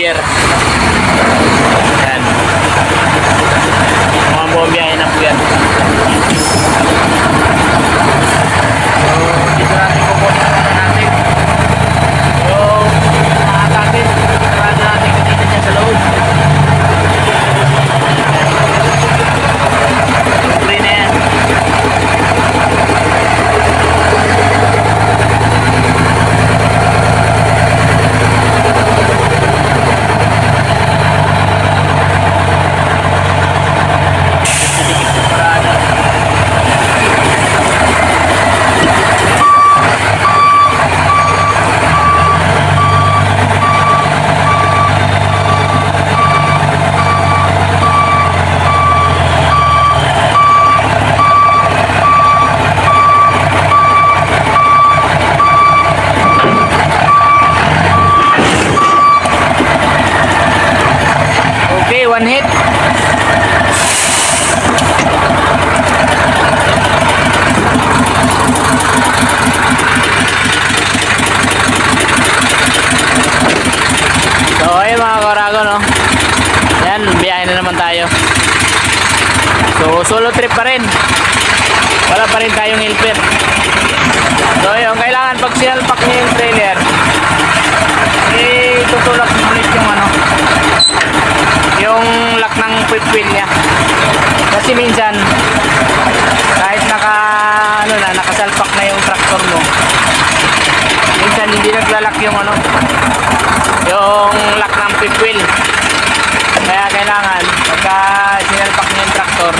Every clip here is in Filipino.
trailer. Yan. Mga buong biyahe na po yan. So, dito natin kukunin natin yung mga natin. Sarado natin kanina dyan sa loob. Tuloy na yan. One hit. So ayun mga karago, no? Yan, biyahe na naman tayo. So solo trip pa rin. Wala pa rin tayong helper. So ayun, kailangan pag sinalpak niya yung trailer, tutulak ulit yung yung lock ng quick wheel niya. Kasi minsan kahit nakasalpak na yung tractor mo, minsan hindi naglalak yung yung lock ng quick wheel. Kaya kailangan pagka sinalpak niya yung tractor,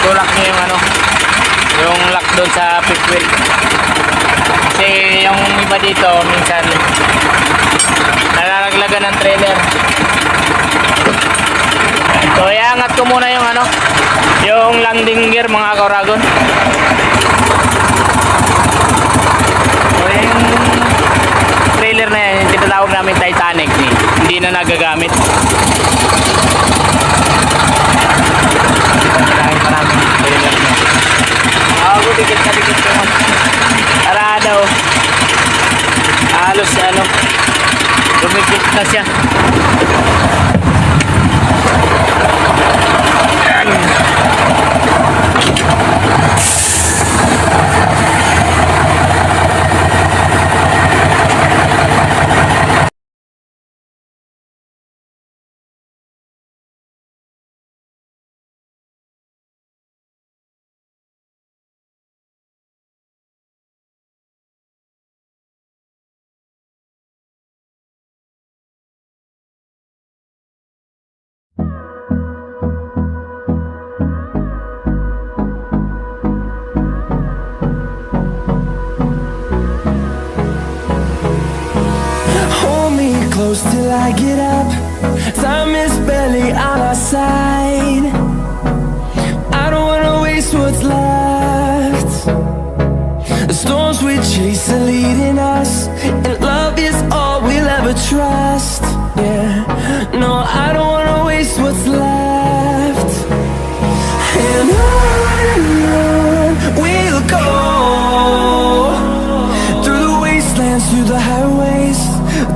tulak niya yung yung lock doon sa quick wheel. Kasi yung iba dito minsan nalalaglagan ng trailer. So iangat ko muna yung yung landing gear mga kauragon. So yung trailer na yan, yung tinatawag namin Titanic, hindi na nagagamit. Kailangan pa namin yung trailer na. Ako dikit na dikit ko. Para daw halos lumipit na siya. Close till I get up. Time is barely on our side. I don't wanna waste what's left. The storms we chase are leading us, and love is all we'll ever trust. Yeah, no, I don't wanna waste what's left. And on we'll go, through the wastelands, through the highways,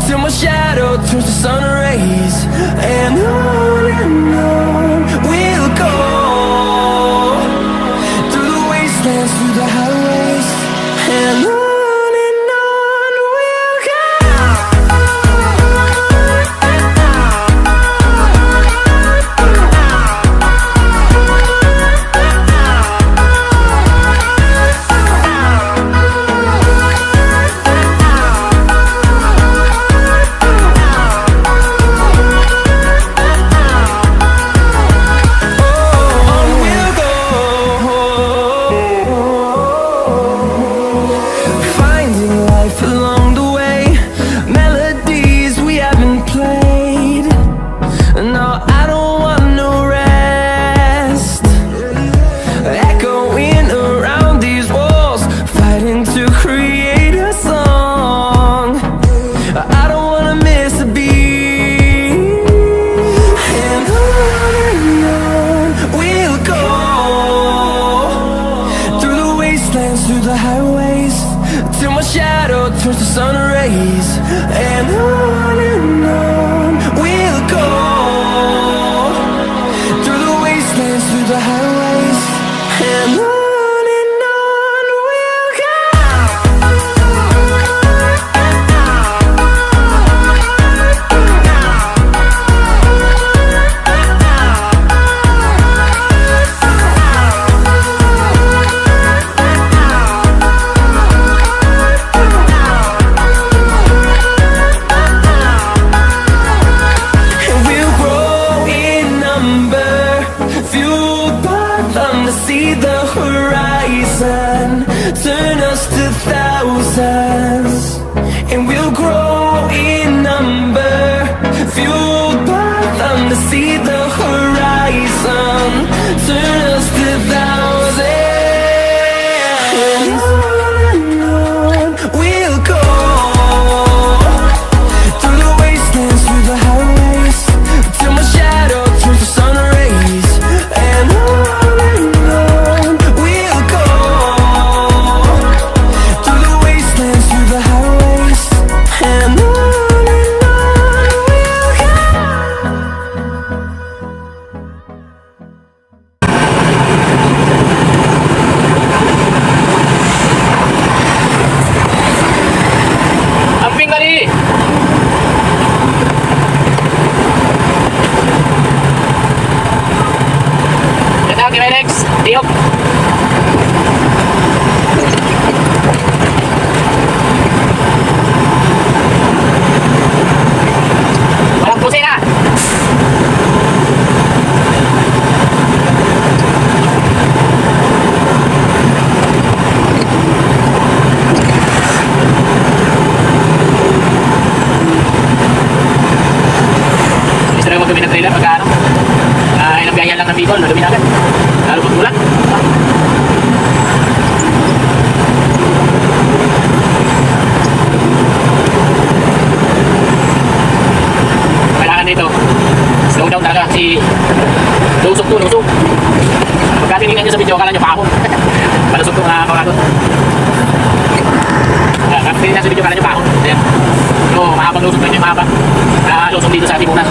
till my shadow turns to sun rays. And on we'll go, through the wastelands, through the highways. And on we'll go. next, tiyok. Walang pusina. Gusto na magdumi ng trailer pagka ano? Ilang biyahe lang ng bicol, madumi na agad. Lalo pag ulan. Kailangan dito. Slow down talaga si lusog to, lusog. Pagka tinignan nyo sa video, akala nyo pakon. Palusog to mga kawagot. Kapag tinignan sa video, akala nyo pakon. Ayan. So, mahabang lusog na nyo, mahabang lusog dito sa tipunan.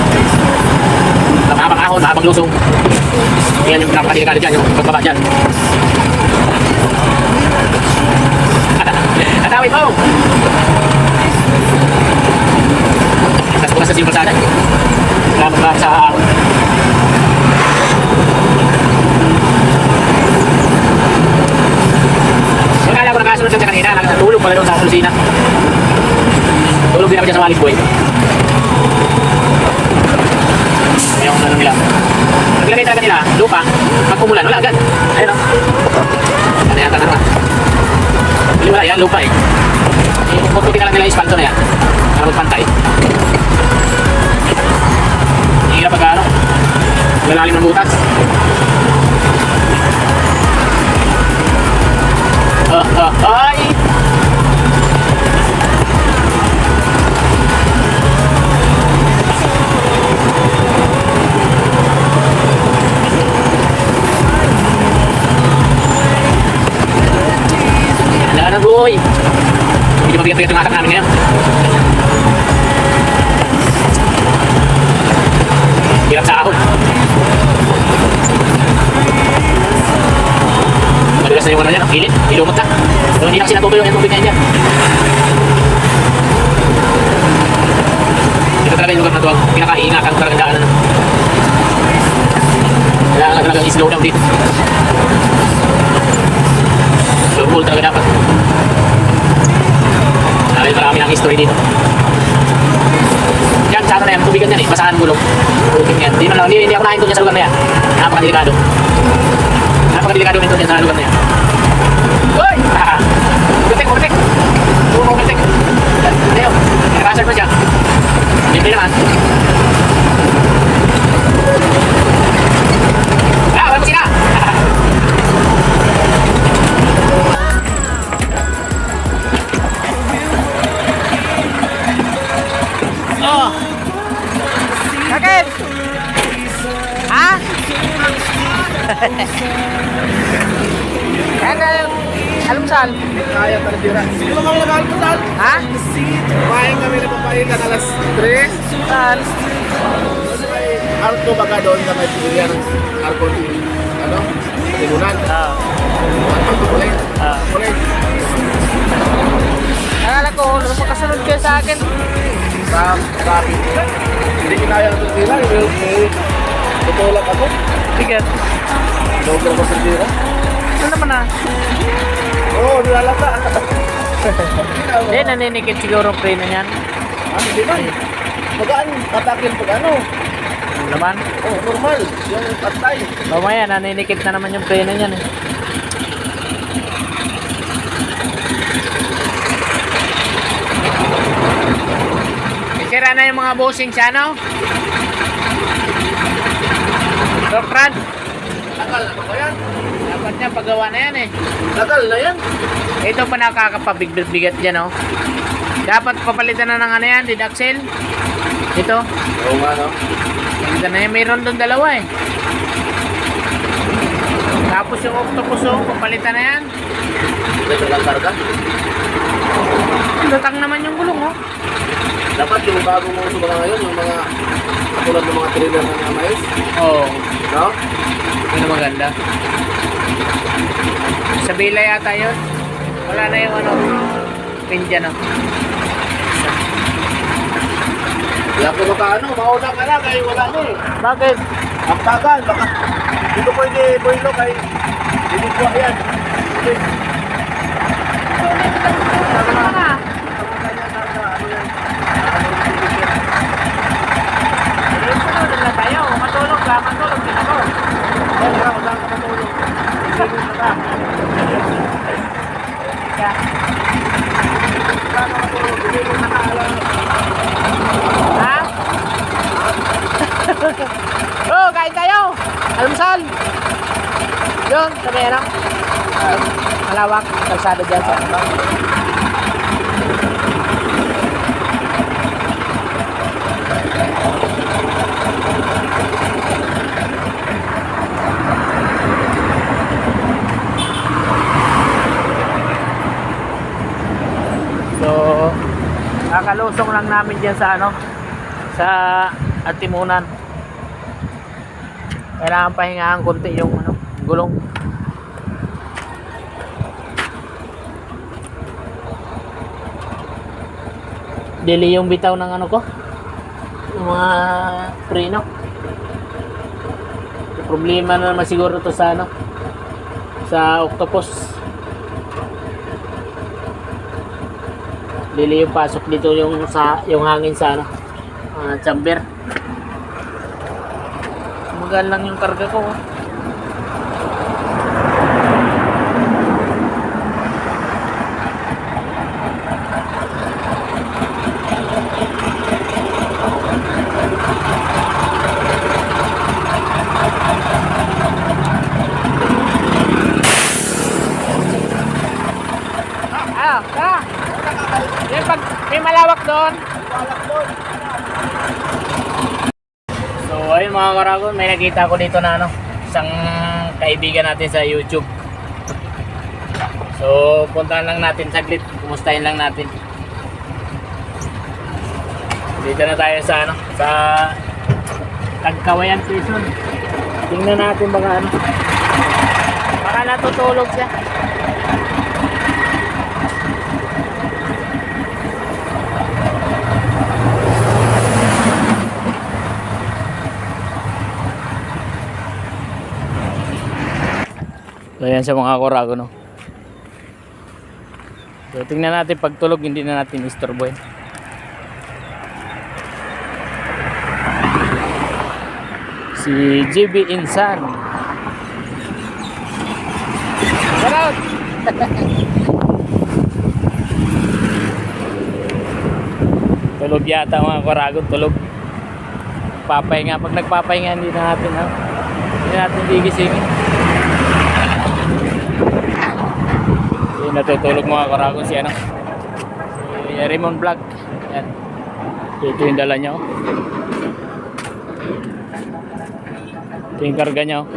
Mahabang ahon, mahabang lusog. Ayan yung pinapakadelikado dyan, yung pagbaba dyan. Atawid mo! Tapos bukas sa simple sana. Salamat ba sa ahon. Magkala ko nakasunod lang siya kanina, tulog pala doon sa kusina. Tulog din naman dyan sa Walid Boy. Yung ano nila. Naglagay talaga nila, lupa, pag umulan, wala agad. Ayun o. Ano yata na naman. Hindi wala yan, lupa eh. Puputi na lang nila yung ispalto na yan. Para magpantay. Hirap pag ano, lalalim ng butas. Ay! Boy, hindi mabigat-bigat yung atak namin ngayon. Hirap sa ahon. Madulas na yung ano yan, kilit, ilumot na. So, hindi na kasi natutuyo yung tubig na yan dyan. Ito talaga yung lugar na ito, pinaka-iingatan talaga daanan. Kailangan talaga i-slow down dito. So, full talaga dapat. Dahil marami ng history dito. Yan, sa ano na yan, tubigan yan eh, basahan gulong. Tubig yan. Hindi ako nahinto dyan sa lugar na yan. Napakadelikado. Napakadelikado nito dyan sa lugar na yan. Uy! Overtake! Umovertake! Ayaw, nakasal pa siya. Libre naman. Walang sila! Bakit? Ha? Kaya almusal? Kaya talaga. Hindi mo kami nag-almusal? Ha? Kumain kami na papahinga alas 3. Saan? Arto baga doon na may pilihan ng Arto ano? Tibunan. Arto ulit. Ulit. Akala ko, makasunod kayo sa akin. Sabi. Hindi kinaya ng tira. Tutulak ako. Bigat. Doble ko sa tira. Ano naman na? Oo, nilalata. Hindi, naninikit siguro ang preno niyan. Hindi man. Magaan, patakil pag ano. Ano naman? Oh, normal. Yung patay. Mamaya, naninikit na naman yung preno niyan eh. Sira na yung mga bossing sa ano? Dokran? Tagal na ba yan? Dapat niya paggawa na yan eh. Tagal na yan. Ito pa nakakapabigbigat dyan oh. Dapat papalitan na ng ano yan, lead axle. Ito. Oo nga no. Palitan na yan, mayroon doon dalawa eh. Tapos yung octopus oh, papalitan na yan. Hindi talagang karga. Lutang naman yung gulong oh. Dapat yung bagong uso ba ngayon, yung mga katulad ng mga trailer ng mga mais, Oo. no? Yun ang maganda. Sa bila yata yun. Wala na yung ano, pin dyan oh. Kaya kung makaano, mauna ka na, kayo wala na eh. Bakit? Ang tagal, baka Dito pwede boilo kay Dinikwa yan. Okay. Matulog na tayo. Matulog ka. Matulog din ako. Yan, wala ko saan ka matulog. Isingin na ka. Ka. Wala ka matulog. Isingin na ka. Ha? Oh, kain tayo. Almusal. Yun, sa merang. Malawak. Kalsada dyan sa ano. So, kakalusong lang namin dyan sa ano, sa Atimunan. Kailangan pahingahan konti yung ano, gulong. Dili yung bitaw ng ano ko, yung mga preno. Problema na naman siguro to sa ano, sa octopus. Dili yung pasok dito yung sa yung hangin sa ano, chamber. Magal lang yung karga ko. Oh. May malawak doon. So ayun mga karagon, may nakita ko dito na ano, isang kaibigan natin sa YouTube. So puntahan lang natin saglit, kumustahin lang natin. Dito na tayo sa ano, sa Tagkawayan Prison. Tingnan natin baka ano, baka natutulog siya. So yan sa mga korago, no. So tingnan natin pagtulog, hindi na natin istorbohin. Si JB Insan. Get out! Tulog yata mga korago, tulog. Papahinga, pag nagpapahinga hindi na natin ha. Hindi natin gigisingin. Natutulog mga karagon si ano, si Raymond Vlog. Yan, ito yung dala niya, oh. Ito yung karga niya, oh.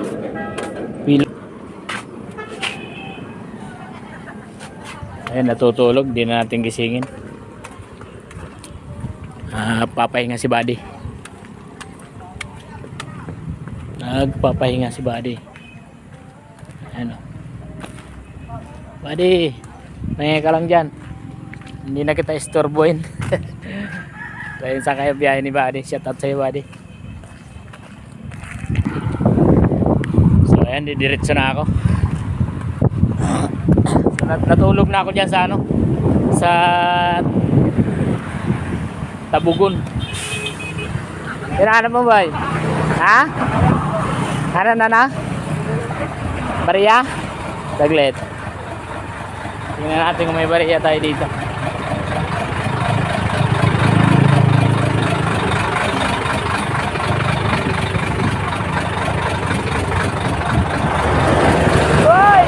Pilo. Ayan, natutulog, di na natin gisingin. Papahinga si Buddy. Nagpapahinga si Buddy. Ano, Buddy, pahinga ka lang dyan. Hindi na kita istorbohin. So yun sa kayo biyahe ni Buddy. Shout out sa'yo Buddy. So ayan, didiretso na ako. So natulog na ako dyan sa ano, sa Tabugon. Tinahanap mo ba? Ha? Ano na? Bariya? Saglit. Tingnan natin kung may bariya tayo dito. Hoy!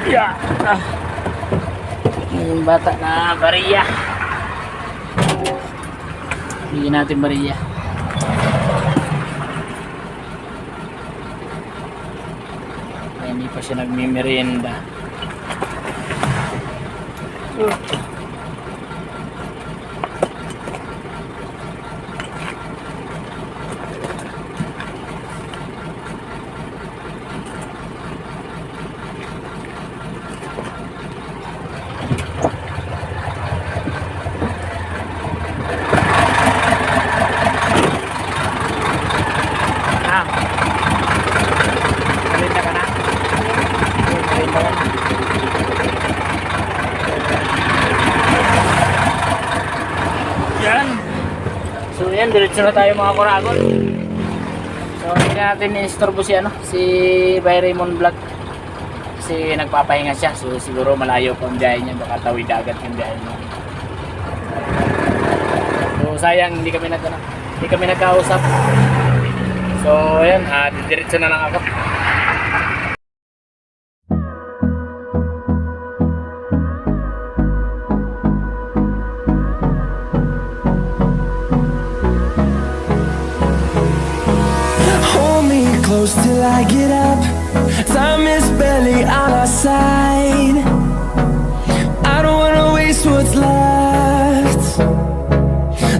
Yeah. Yung bata na bariya. Bigyan natin bariya. Hindi pa siya nagmimerienda. Yan. So yan, diretso na tayo mga kuragon. So hindi na natin i-istorbo si by Raymond Vlog. Kasi nagpapahinga siya. So siguro malayo pa ang biyahe niya. Baka tawid agad yung biyahe niya. So sayang hindi kami nagkausap. So ayan, diretso na lang ako. Hold me close till I get up. Time is barely on our side. I don't wanna waste what's left.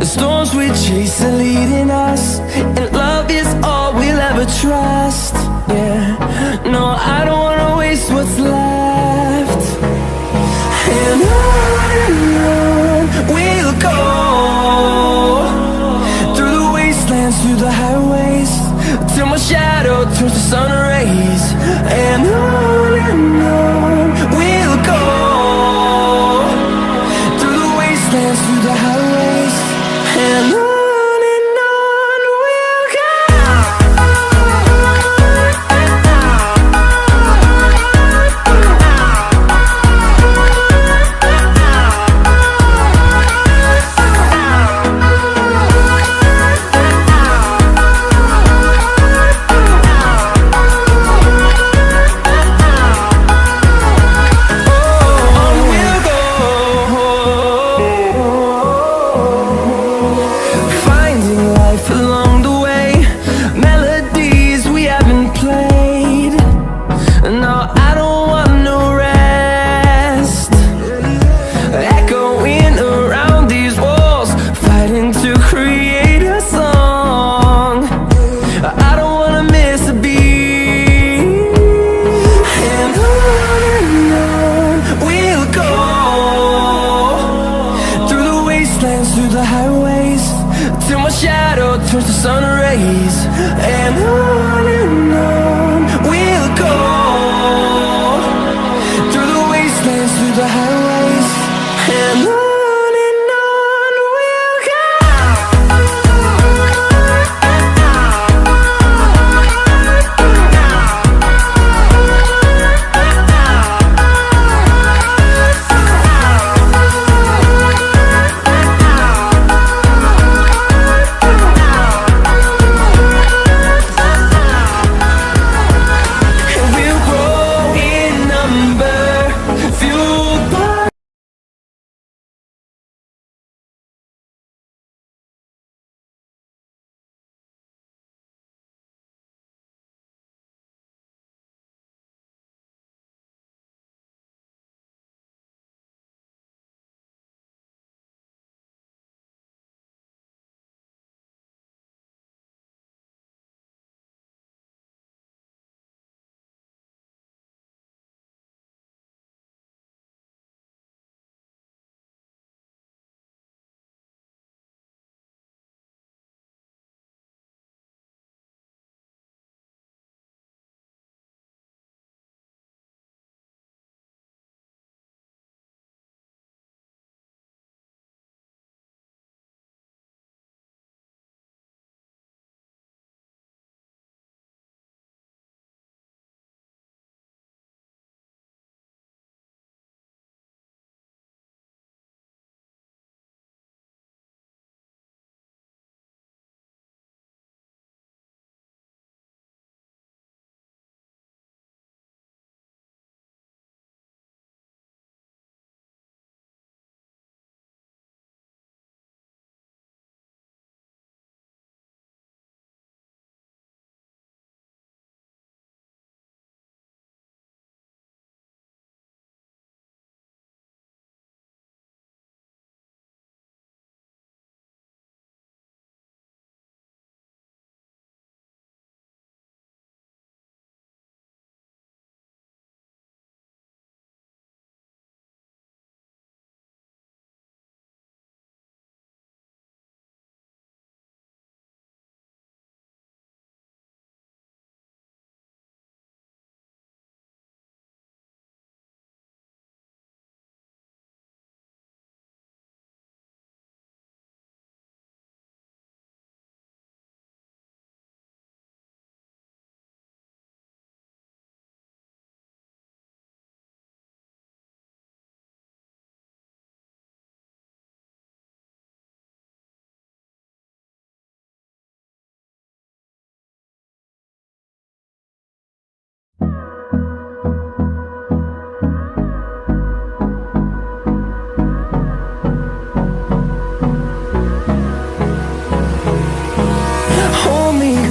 The storms we chase are leading us, and love is all we'll ever trust. Yeah, no, I don't wanna waste what's left. And on we'll go, through the wastelands, through the highways, till my shadow turns to sun rays. And on we'll go, through the wastelands, through the highways, and on we'll go. Finding life along the way, melodies we haven't played. No, I don't want no rest. Echoing around these walls, fighting to create a song. I don't wanna miss a beat. And on we'll go, through the wastelands, through the highways, till my shadow turns to sun rays. And on we'll go, through the wastelands, through the highways, and on we'll go. We'll grow in number, fueled by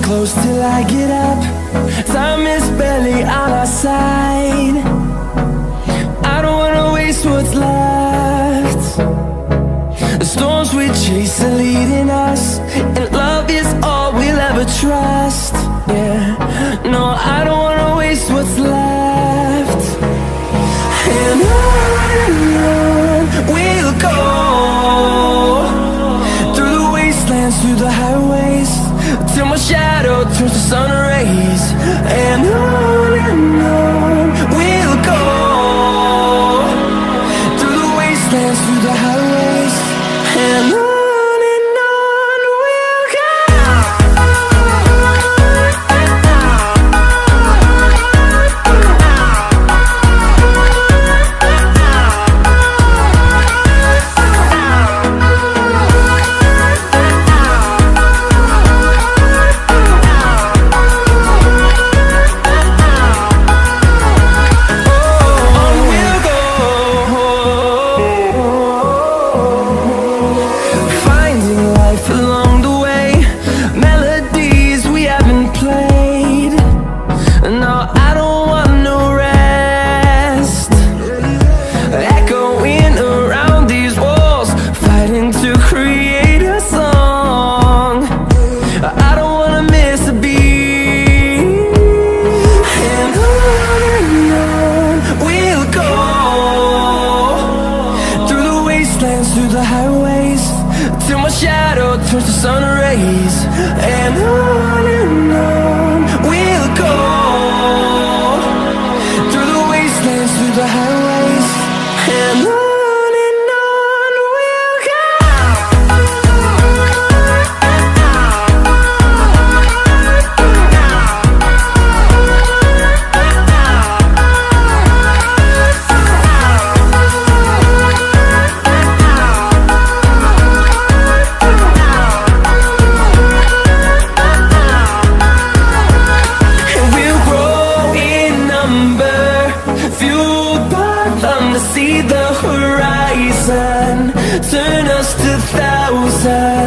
close till I get up. Time is barely on our side. I don't wanna waste what's left. The storms we chase are leading us, and love is all we'll ever trust. Yeah, no, I don't wanna waste what's left. And on we'll go, through the wastelands, through the highways, till my shadow turns to sun rays. And on we'll go, through the wastelands, through the highways, and on we'll go. Through the highways, till my shadow turns to sun rays. And on we'll go, through the wastelands, through the highways, and on we'll go. See the horizon, turn us to thousands.